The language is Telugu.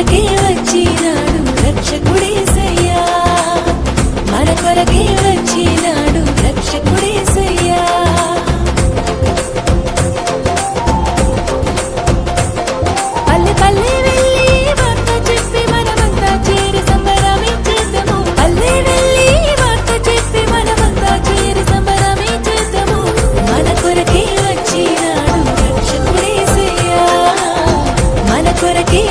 కొరకే వచ్చినాడు రక్షకుడేసయ్యా, మన కొరకే వచ్చినాడు రక్షకుడేసయ్యా. పల్లె పల్లె వెళ్ళి వార్త చెప్పి మనమంతా చేరి సంబరమించేద్దాము. పల్లె వెళ్ళి వార్త చెప్పి మనమంతా చేరి సంబరమించేద్దాము. మన కొరకే వచ్చినాడు రక్షకుడేసయ్యా, మన కొరకే